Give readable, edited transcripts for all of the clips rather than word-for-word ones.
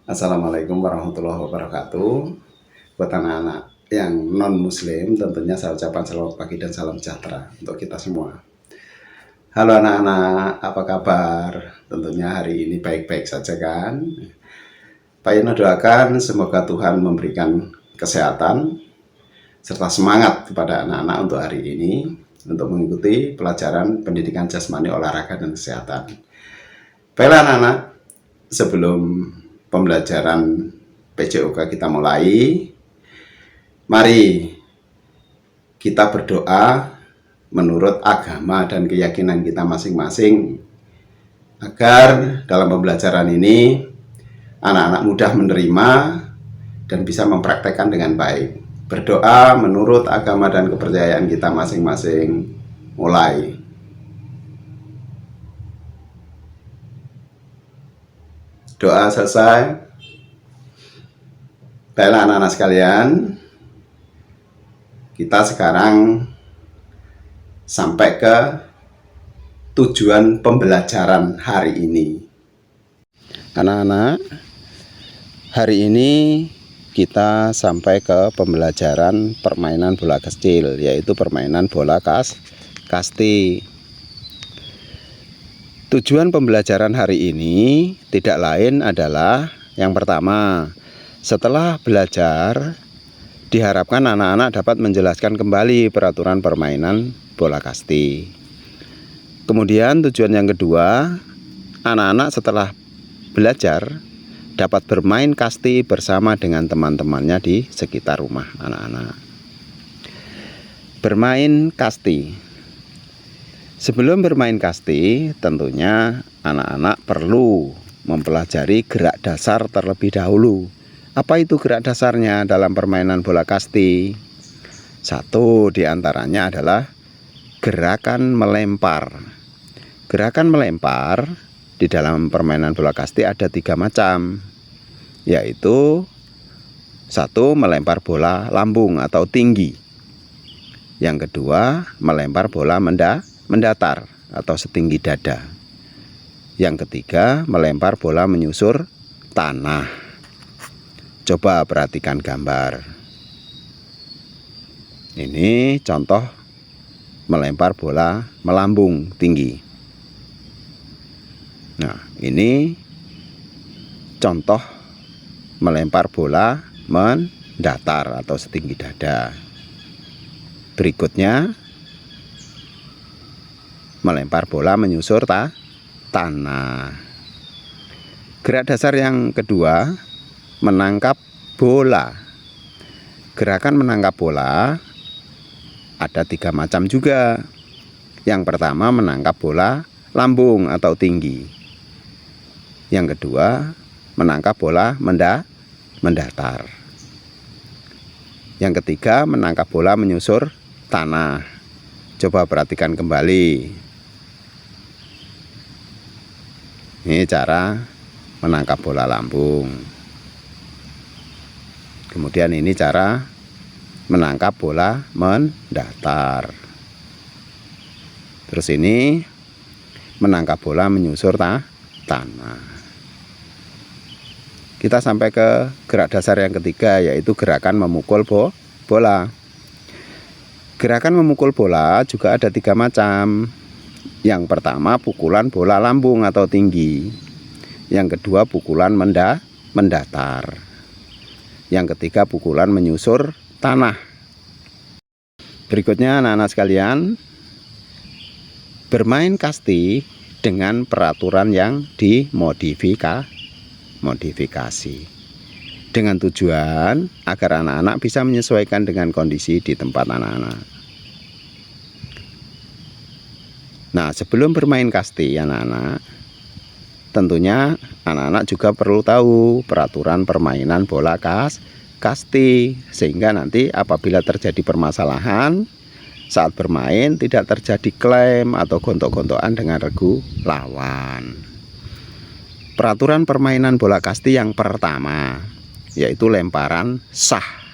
Assalamualaikum warahmatullahi wabarakatuh. Buat anak-anak yang non-muslim, tentunya saya ucapkan selamat pagi dan salam sejahtera untuk kita semua. Halo anak-anak, apa kabar? Tentunya hari ini baik-baik saja kan? Pak Yono doakan semoga Tuhan memberikan kesehatan serta semangat kepada anak-anak untuk hari ini untuk mengikuti pelajaran pendidikan jasmani, olahraga, dan kesehatan. Baiklah anak-anak, sebelum pembelajaran PJOK kita mulai, mari kita berdoa menurut agama dan keyakinan kita masing-masing agar dalam pembelajaran ini anak-anak mudah menerima dan bisa mempraktekkan dengan baik. Berdoa menurut agama dan kepercayaan kita masing-masing. Mulai. Doa selesai. Baiklah anak-anak sekalian, kita sekarang sampai ke tujuan pembelajaran hari ini. Anak-anak, hari ini kita sampai ke pembelajaran permainan bola kecil, yaitu permainan bola kasti. Tujuan pembelajaran hari ini tidak lain adalah yang pertama, setelah belajar diharapkan anak-anak dapat menjelaskan kembali peraturan permainan bola kasti. Kemudian tujuan yang kedua, anak-anak setelah belajar dapat bermain kasti bersama dengan teman-temannya di sekitar rumah anak-anak. Bermain kasti. Sebelum bermain kasti, tentunya anak-anak perlu mempelajari gerak dasar terlebih dahulu. Apa itu gerak dasarnya dalam permainan bola kasti? Satu diantaranya adalah gerakan melempar. Gerakan melempar di dalam permainan bola kasti ada 3 macam, yaitu 1. Melempar bola lambung atau tinggi. Yang kedua, melempar bola mendatar atau setinggi dada. Yang ketiga, melempar bola menyusur tanah. Coba perhatikan gambar. Ini contoh melempar bola melambung tinggi. Nah, ini contoh melempar bola mendatar atau setinggi dada. Berikutnya, melempar bola menyusur tanah. Gerak dasar yang kedua, menangkap bola. Gerakan menangkap bola ada 3 macam juga. Yang pertama, menangkap bola lambung atau tinggi. Yang kedua, menangkap bola mendatar. Yang ketiga, menangkap bola menyusur tanah. Coba perhatikan kembali. Ini cara menangkap bola lambung. Kemudian ini cara menangkap bola mendatar. Terus ini menangkap bola menyusur tanah. Kita sampai ke gerak dasar yang ketiga, yaitu gerakan memukul bola. Gerakan memukul bola juga ada 3 macam. Yang pertama, pukulan bola lambung atau tinggi. Yang kedua, pukulan mendatar. Yang ketiga, pukulan menyusur tanah. Berikutnya anak-anak sekalian, bermain kasti dengan peraturan yang dimodifikasi dengan tujuan agar anak-anak bisa menyesuaikan dengan kondisi di tempat anak-anak. Nah, sebelum bermain kasti anak-anak, tentunya anak-anak juga perlu tahu peraturan permainan bola kasti, sehingga nanti apabila terjadi permasalahan saat bermain tidak terjadi klaim atau gontok-gontokan dengan regu lawan. Peraturan permainan bola kasti yang pertama, yaitu lemparan sah.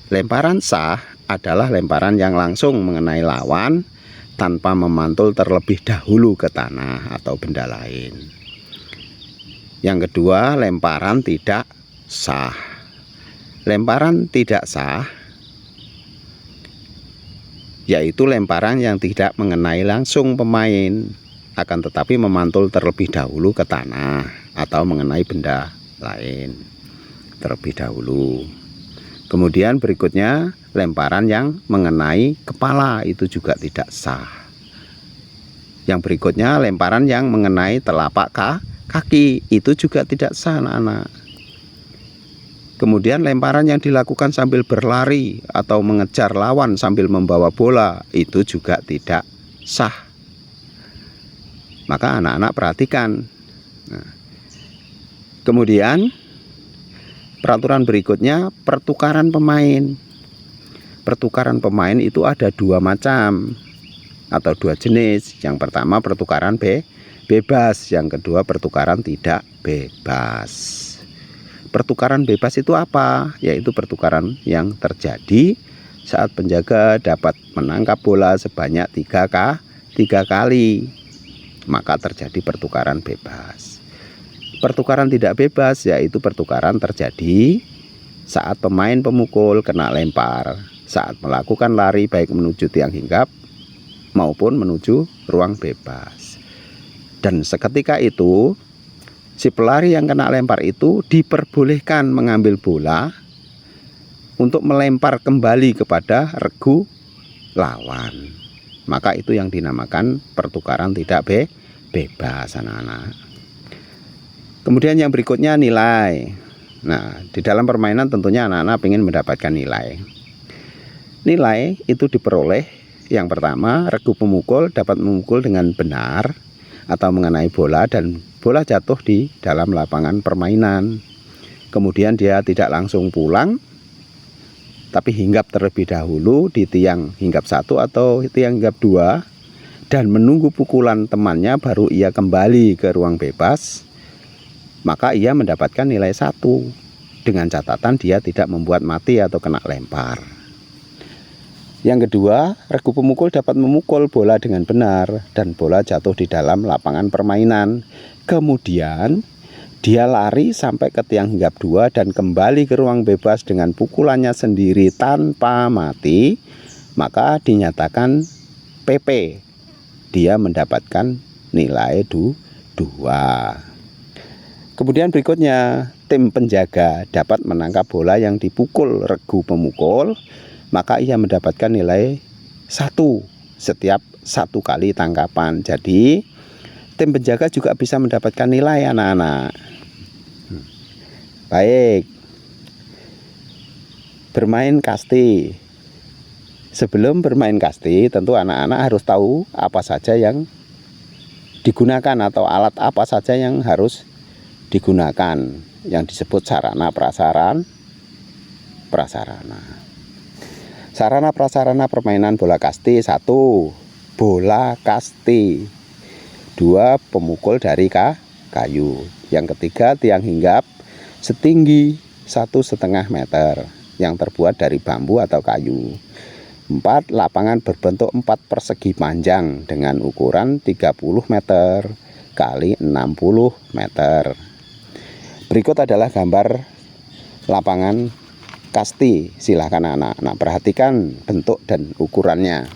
Lemparan sah adalah lemparan yang langsung mengenai lawan tanpa memantul terlebih dahulu ke tanah atau benda lain. Yang kedua, lemparan tidak sah. Lemparan tidak sah yaitu lemparan yang tidak mengenai langsung pemain, akan tetapi memantul terlebih dahulu ke tanah atau mengenai benda lain terlebih dahulu. Kemudian berikutnya, lemparan yang mengenai kepala itu juga tidak sah. Yang berikutnya, lemparan yang mengenai telapak kaki itu juga tidak sah, anak-anak. Kemudian lemparan yang dilakukan sambil berlari atau mengejar lawan sambil membawa bola itu juga tidak sah. Maka anak-anak perhatikan. Nah, kemudian peraturan berikutnya, pertukaran pemain. Pertukaran pemain itu ada dua macam atau dua jenis. Yang pertama pertukaran bebas, yang kedua pertukaran tidak bebas. Pertukaran bebas itu apa? Yaitu pertukaran yang terjadi saat penjaga dapat menangkap bola sebanyak 3 kali, maka terjadi pertukaran bebas. Pertukaran tidak bebas yaitu pertukaran terjadi saat pemain pemukul kena lempar saat melakukan lari baik menuju tiang hinggap maupun menuju ruang bebas. Dan seketika itu si pelari yang kena lempar itu diperbolehkan mengambil bola untuk melempar kembali kepada regu lawan. Maka itu yang dinamakan pertukaran tidak bebas, anak-anak. Kemudian yang berikutnya nilai. Nah, di dalam permainan tentunya anak-anak ingin mendapatkan nilai. Nilai itu diperoleh, yang pertama, regu pemukul dapat memukul dengan benar atau mengenai bola dan bola jatuh di dalam lapangan permainan. Kemudian dia tidak langsung pulang, tapi hinggap terlebih dahulu di tiang hinggap 1 atau tiang hinggap 2 dan menunggu pukulan temannya baru ia kembali ke ruang bebas. Maka ia mendapatkan nilai 1 dengan catatan dia tidak membuat mati atau kena lempar. Yang kedua, regu pemukul dapat memukul bola dengan benar dan bola jatuh di dalam lapangan permainan. Kemudian dia lari sampai ke tiang hinggap 2 dan kembali ke ruang bebas dengan pukulannya sendiri tanpa mati, maka dinyatakan PP. Dia mendapatkan nilai 2. Kemudian berikutnya, tim penjaga dapat menangkap bola yang dipukul regu pemukul, maka ia mendapatkan nilai 1 setiap 1 kali tangkapan. Jadi tim penjaga juga bisa mendapatkan nilai, anak-anak. Baik, bermain kasti. Sebelum bermain kasti, tentu anak-anak harus tahu apa saja yang digunakan atau alat apa saja yang harus digunakan, yang disebut sarana prasarana. Sarana prasarana permainan bola kasti: 1. Bola kasti. 2. Pemukul dari kayu. Yang ketiga, tiang hinggap setinggi 1,5 meter yang terbuat dari bambu atau kayu. 4. Lapangan berbentuk 4 persegi panjang dengan ukuran 30 meter kali 60 meter. Berikut adalah gambar lapangan kasti. Silahkan anak-anak perhatikan bentuk dan ukurannya.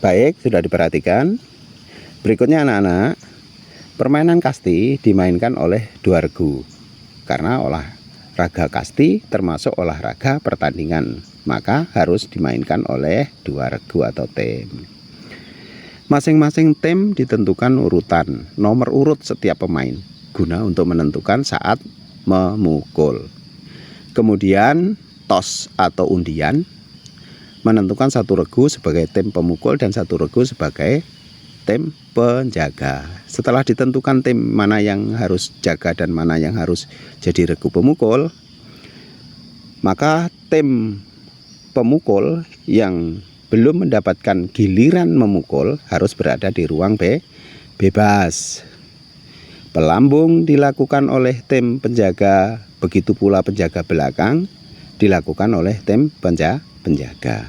Baik, sudah diperhatikan. Berikutnya anak-anak, permainan kasti dimainkan oleh 2 regu. Karena olahraga kasti termasuk olahraga pertandingan, maka harus dimainkan oleh 2 regu atau tim. Masing-masing tim ditentukan urutan nomor urut setiap pemain guna untuk menentukan saat memukul. Kemudian tos atau undian menentukan 1 regu sebagai tim pemukul dan 1 regu sebagai tim penjaga. Setelah ditentukan tim mana yang harus jaga dan mana yang harus jadi regu pemukul, maka tim pemukul yang belum mendapatkan giliran memukul harus berada di ruang bebas. Pelambung dilakukan oleh tim penjaga, begitu pula penjaga belakang dilakukan oleh tim penjaga.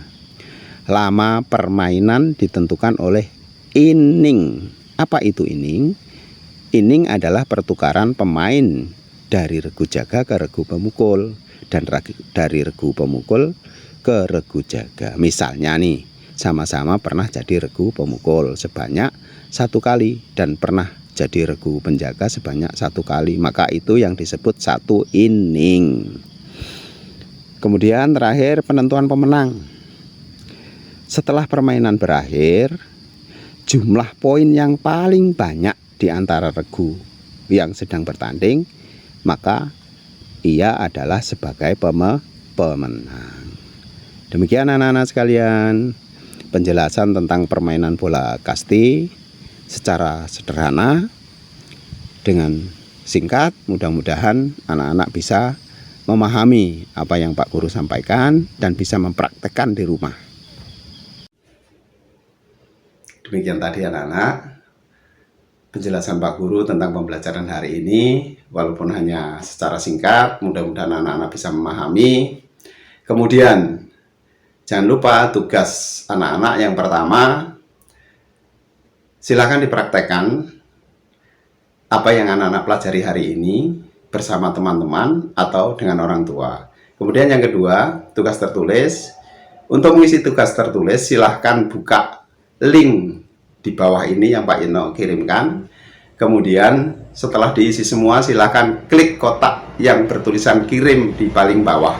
Lama permainan ditentukan oleh inning. Apa itu inning? Inning adalah pertukaran pemain dari regu jaga ke regu pemukul dan dari regu pemukul ke regu jaga. Misalnya nih, sama-sama pernah jadi regu pemukul sebanyak 1 kali dan pernah jadi regu penjaga sebanyak 1 kali, maka itu yang disebut 1 inning. Kemudian terakhir penentuan pemenang. Setelah permainan berakhir, jumlah poin yang paling banyak di antara regu yang sedang bertanding, maka ia adalah sebagai pemenang. Demikian anak-anak sekalian, penjelasan tentang permainan bola kasti secara sederhana dengan singkat. Mudah-mudahan anak-anak bisa memahami apa yang Pak Guru sampaikan dan bisa mempraktekkan di rumah. Demikian tadi anak-anak penjelasan Pak Guru tentang pembelajaran hari ini. Walaupun hanya secara singkat, mudah-mudahan anak-anak bisa memahami. Kemudian jangan lupa tugas anak-anak yang pertama, silakan dipraktekkan apa yang anak-anak pelajari hari ini bersama teman-teman atau dengan orang tua. Kemudian yang kedua, tugas tertulis. Untuk mengisi tugas tertulis, silahkan buka link di bawah ini yang Pak Ino kirimkan. Kemudian setelah diisi semua, silahkan klik kotak yang bertulisan kirim di paling bawah.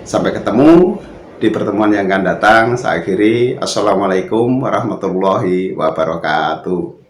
Sampai ketemu di pertemuan yang akan datang. Saya akhiri. Assalamualaikum warahmatullahi wabarakatuh.